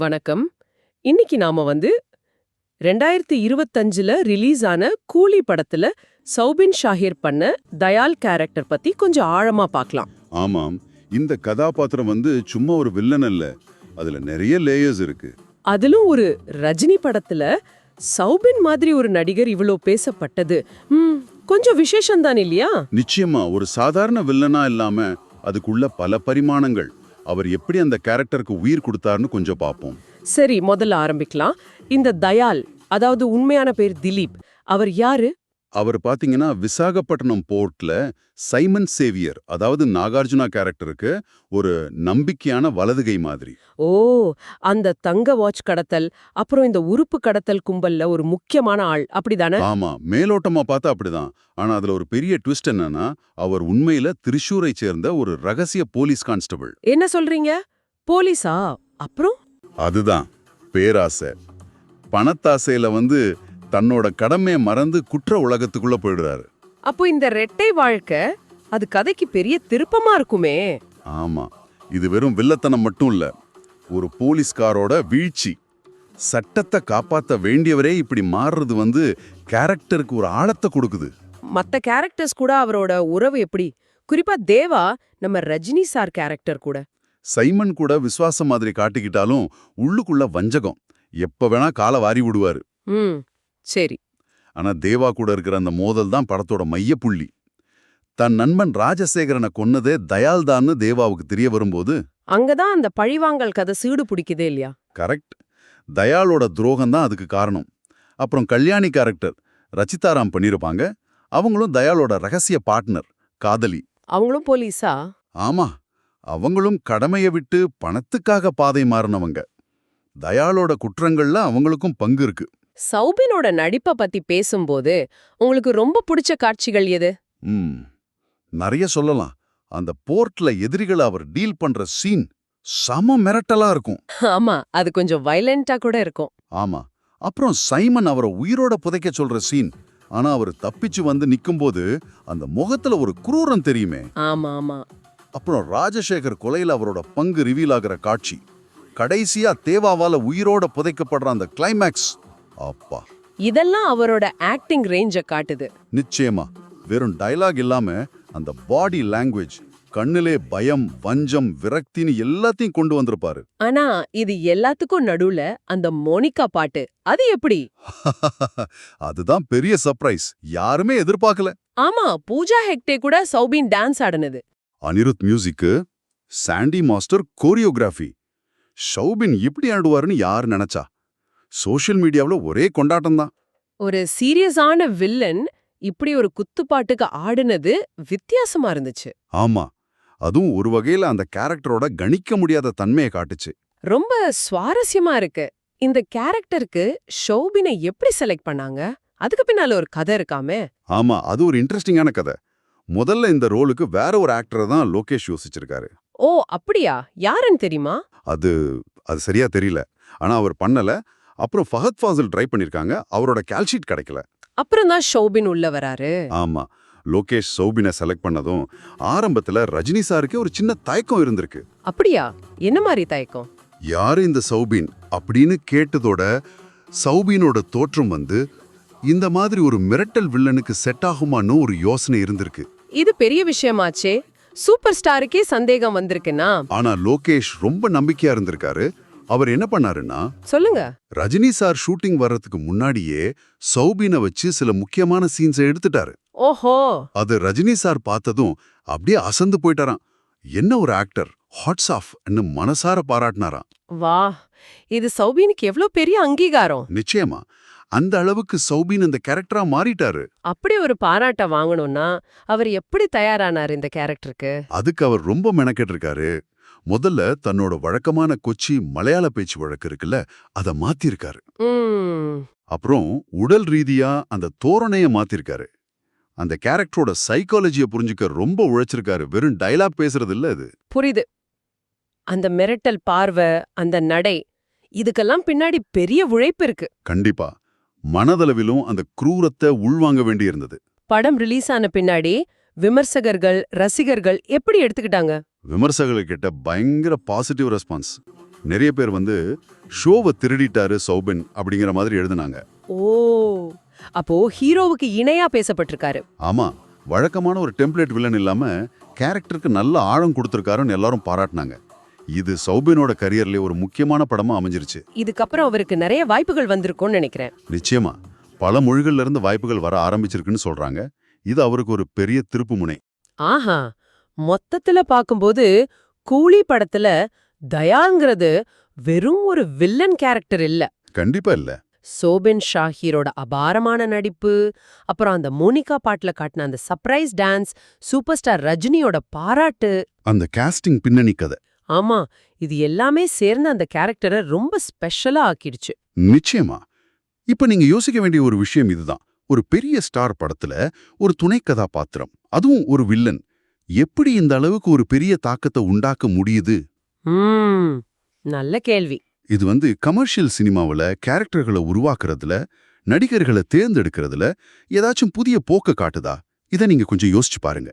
வணக்கம். இன்னைக்கு நாம 2025ல ரிலீஸ் ஆன கூலி படத்துல சௌபின் ஷாஹிர் பண்ண தயால் கேரக்டர் பத்தி கொஞ்சம் ஆழமா பார்க்கலாம். ஆமாம், இந்த கதாபாத்திரம் சும்மா ஒரு வில்லன் அல்ல. அதுல நிறைய லேயர்ஸ் இருக்கு. அதிலும் ஒரு ரஜினி படத்துல சௌபின் மாதிரி ஒரு நடிகர் இவ்ளோ பேசப்பட்டது கொஞ்சம் விசேஷம்தான் இல்லையா? நிச்சயமா ஒரு சாதாரண வில்லனா இல்லாம அதுக்குள்ள பல பரிமாணங்கள். அவர் எப்படி அந்த கேரக்டருக்கு உயிர் கொடுத்தாருன்னு கொஞ்சம் பார்ப்போம். சரி, முதல்ல ஆரம்பிக்கலாம். இந்த தயால், அதாவது உண்மையான பேர் திலீப், அவர் யாரு? அவர் பாத்தீங்கன்னா விசாகப்பட்டினம் போர்ட்ல சைமன் சேவியர், அதாவது நாகார்ஜுனா கேரக்டருக்கு ஒரு நம்பிக்கையான வலதுகை மாதிரி. ஓ, அந்த தங்க வாட்ச் கடத்தல் அப்புறம் இந்த உறுப்பு கடத்தல் கும்பல்ல ஒரு முக்கியமான ஆள், அப்படிதானே? ஆமா, மேலோட்டமா பார்த்தா அப்படிதான். ஆனா அதுல ஒரு பெரிய ட்விஸ்ட் என்னன்னா, அவர் உண்மையில திரிஷூரை சேர்ந்த ஒரு ரகசிய போலீஸ் கான்ஸ்டபிள். என்ன சொல்றீங்க? போலீஸா? அப்புறம் அதுதான் பேராசை. பணத்தாசையில தன்னோட கடமையை மறந்து குற்ற உலகத்துக்குள்ள போயிடுறாரு. அப்போ இந்த ரெட்டை வாழ்க்கை அது கதைக்கு பெரிய திருப்பமா இருக்குமே. ஆமா, இது வெறும் வில்லத்தனம் மட்டும் இல்ல, ஒரு போலீஸ்காரோட வீழ்ச்சி. சட்டத்தை காப்பாத்த வேண்டியவரே இப்படி மாறுறது கேரக்டருக்கு ஒரு ஆழத்தை கொடுக்குது. மத்த கேரக்டர்ஸ் கூட அவரோட உறவு எப்படி? குறிப்பா தேவா, நம்ம ரஜினி சார் கேரக்டர் கூட. சைமன் கூட விசுவாசம் மாதிரி காட்டிக்கிட்டாலும் உள்ளுக்குள்ள வஞ்சகம். எப்ப வேணா காலை வாரி விடுவாரு. சரி. ஆனா தேவா கூட இருக்கிற அந்த மோதல் தான் படத்தோட மையப்புள்ளி. தன் நண்பன் ராஜசேகரனை கொன்னதே தயால் தான்னு தேவாவுக்கு தெரிய வரும்போது அங்கதான் அந்த பழிவாங்கல் கதை சீடு பிடிக்குதே இல்லையா? கரெக்ட். தயாளோட துரோகம் தான் அதுக்கு காரணம். அப்புறம் கல்யாணி கேரக்டர் ரச்சிதாராம் பண்ணிருப்பாங்க. அவங்களும் தயாளோட ரகசிய பார்ட்னர், காதலி. அவங்களும் போலீஸா? ஆமா, அவங்களும் கடமையை விட்டு பணத்துக்காக பாதை மாறினவங்க. தயாளோட குற்றங்கள்ல அவங்களுக்கும் பங்கு இருக்கு. சௌபினோட நடிப்பை பத்தி பேசும்போது உங்களுக்கு ரொம்ப பிடிச்ச காட்சிகள் எது? நிறைய சொல்லலாம். அந்த போர்ட்ல எதிரிகளை அவர் டீல் பண்ற சீன் சம மிரட்டலா இருக்கும். ஆமா, அது கொஞ்சம் வயலண்டா கூட இருக்கும். ஆமா. அப்புறம் சைமன் அவரை உயிரோட புதைக்க சொல்ற சீன். ஆனா அவர் தப்பிச்சு நிக்கும்போது அந்த முகத்துல ஒரு குரூரம் தெரியுமே. ஆமா ஆமா. அப்புறம் ராஜசேகர் கொலையில அவரோட பங்கு ரிவீல் ஆகிற காட்சி. கடைசியா தேவாவால உயிரோட புதைக்கப்படுற அந்த கிளைமேக்ஸ். அப்பா, இதெல்லாம் அவரோட ஆக்டிங் ரேஞ்ச காட்டுது. நிச்சயமா. வெறும் டயலாக் இல்லாம அந்த பாடி லாங்குவேஜ், கண்ணிலே பயம், வஞ்சம், விரக்தின்னு எல்லாத்தையும் கொண்டு வந்திருப்பாரு. ஆனா இது எல்லாத்துக்கும் நடுவுல அந்த மோனிகா பாட்டு, அது எப்படி? அதுதான் பெரிய சர்ப்ரைஸ். யாருமே எதிர்பார்க்கல. ஆமா, பூஜா ஹெக்டே கூட சௌபின் டான்ஸ் ஆடுனது. அனிருத் மியூசிக்கு, சாண்டி மாஸ்டர் கோரியோகிராஃபி. சௌபின் இப்படி ஆடுவாருன்னு யார் நினைச்சா? சோஷியல் மீடியாவுல ஒரே கொண்டாட்டம் தான். ஒரு சீரியஸான வில்லன் இப்படி ஒரு குத்துப்பாட்டுக்கு ஆடுனது வித்தியாசமா இருந்துச்சு. ஆமா, அதுவும் ஒரு வகையில அந்த கேரக்டரோட கணிக்க முடியாத தன்மையை காட்டுச்சு. ரொம்ப சுவாரஸ்யமா இருக்கு. இந்த கேரக்டருக்கு ஷோபினை எப்படி செலக்ட் பண்ணாங்க? அதுக்கு பின்னால ஒரு கதை இருக்காமே. ஆமா, அது ஒரு இன்ட்ரெஸ்டிங்கான கதை. முதல்ல இந்த ரோலுக்கு வேற ஒரு ஆக்டரை தான் லோகேஷ் யோசிச்சிருக்காரு. ஓ, அப்படியா? யாருன்னு தெரியுமா? அது சரியா தெரியல. ஆனா அவர் பண்ணல. அப்புறம் ஃபஹத் ஃபாசில் ட்ரை பண்ணிருக்காங்க. அவரோட கால்ஷீட் கிடைக்கல. அப்புறம் தான் ஷோபின் உள்ள வராரு. ஆமா, லோகேஷ் சௌபினை செலக்ட் பண்ணதும் ஆரம்பத்துல ரஜினி சாருக்கு ஒரு சின்ன தயக்கம் இருந்திருக்கு. அப்படியா? என்ன மாதிரி தயக்கம்? யாரு இந்த சௌபின் அப்படின்னு கேட்டதோட சௌபினோட தோற்றம் இந்த மாதிரி ஒரு மிரட்டல் வில்லனுக்கு செட் ஆகுமான்னு ஒரு யோசனை இருந்திருக்கு. இது பெரிய விஷயமாச்சே. சூப்பர் ஸ்டாருக்கே சந்தேகம் வந்திருக்குன்னா. ஆனா லோகேஷ் ரொம்ப நம்பிக்கையா இருந்திருக்காரு. அவர் என்ன பண்ணாருன்னா, சொல்லுங்க. ரஜினி சார் ஷூட்டிங் வர்றதுக்கு முன்னாடியே சௌபினை வச்சு சில முக்கியமான சீன்ஸை எடுத்துட்டாரு. ஓஹோ. அது ரஜினி சார் பார்த்ததும் அப்படியே அசந்து போயிட்டாராம். என்ன ஒரு ஆக்டர், ஹாட்ஸ் ஆஃப் ன்னு மனசார பாராட்டினாராம். வா, இது சௌபினுக்கு எவ்வளவு பெரிய அங்கீகாரம். நிச்சயமா, அந்த அளவுக்கு சௌபின் இந்த கேரக்டரா மாறிட்டாரு. அப்படி ஒரு பாராட்ட வாங்கணும்னா அவர் எப்படி தயாரானார் இந்த கேரக்டருக்கு? அதுக்கு அவர் ரொம்ப மெனக்கெட்டு இருக்காரு. முதல்ல தன்னோட வழக்கமான கொச்சி மலையாள பேச்சு வழக்கு இருக்குல்ல, அத மாத்திருக்காரு. அப்புறம் உடல் ரீதியா அந்த தோரணைய மாத்திருக்காரு. அந்த கேரக்டரோட சைக்காலஜிய புரிஞ்சுக்க ரொம்ப உழைச்சிருக்காரு. வெறும் டயலாக் பேசுறது இல்ல அது. புரியுது. அந்த மிரட்டல் பார்வை, அந்த நடை, இதுக்கெல்லாம் பின்னாடி பெரிய உழைப்பு இருக்கு. கண்டிப்பா. மனதளவிலும் அந்த குரூரத்தை உள்வாங்க வேண்டியிருந்தது. படம் ரிலீஸ் ஆன பின்னாடி விமர்சகர்கள், ரசிகர்கள் எப்படி எடுத்துக்கிட்டாங்க? விமர்சகர்கள் கிட்ட பயங்கர பாசிட்டிவ் ரெஸ்பான்ஸ். நிறைய பேர் ஷோவை திருடிட்டாரு சௌபின் அப்படிங்கிற மாதிரி எழுதுனாங்க. ஓ, அப்போ ஹீரோவுக்கு இணையா பேசப்பட்டிருக்காரு. ஆமா, வழக்கமான ஒரு டெம்ப்ளேட் வில்லன் இல்லாம கேரக்டருக்கு நல்ல ஆழம் கொடுத்திருக்காருன்னு எல்லாரும் பாராட்டினாங்க. இது சௌபினோட கரியர்ல ஒரு முக்கியமான படமா அமைஞ்சிருச்சு. இதுக்கப்புறம் அவருக்கு நிறைய வாய்ப்புகள் வந்திருக்கும்னு நினைக்கிறேன். நிச்சயமா பல மொழிகள்ல இருந்து வாய்ப்புகள் வர ஆரம்பிச்சிருக்குன்னு சொல்றாங்க. இது அவருக்கு ஒரு பெரிய திருப்புமுனை. ஆஹா, மொத்தத்துல பாக்கும்போது கூலி படத்துல தயாங்கிறது வெறும் ஒரு வில்லன் கேரக்டர் இல்ல. கண்டிப்பா இல்ல. சோபின் ஷாஹீரோட அபாரமான நடிப்பு, அப்புறம் அந்த மோனிகா பாட்டுல காட்டின அந்த சர்ப்ரைஸ் டான்ஸ், சூப்பர் ஸ்டார் ரஜினியோட பாராட்டு, அந்த காஸ்டிங் பின்னணி கதை. ஆமா, இது எல்லாமே சேர்ந்து அந்த கேரக்டரை ரொம்ப ஸ்பெஷலா ஆக்கிடுச்சு. நிச்சயமா. இப்ப நீங்க யோசிக்க வேண்டிய ஒரு விஷயம் இதுதான். ஒரு பெரிய ஸ்டார் படத்துல ஒரு துணை கதாபாத்திரம், அதுவும் ஒரு வில்லன், எப்படி இந்த அளவுக்கு ஒரு பெரிய தாக்கத்தை உண்டாக்க முடியுது? நல்ல கேள்வி. இது கமர்ஷியல் சினிமாவுல கேரக்டர்களை உருவாக்குறதுல, நடிகர்களை தேர்ந்தெடுக்கிறதுல ஏதாச்சும் புதிய போக்க காட்டுதா? இதை நீங்க கொஞ்சம் யோசிச்சு பாருங்க.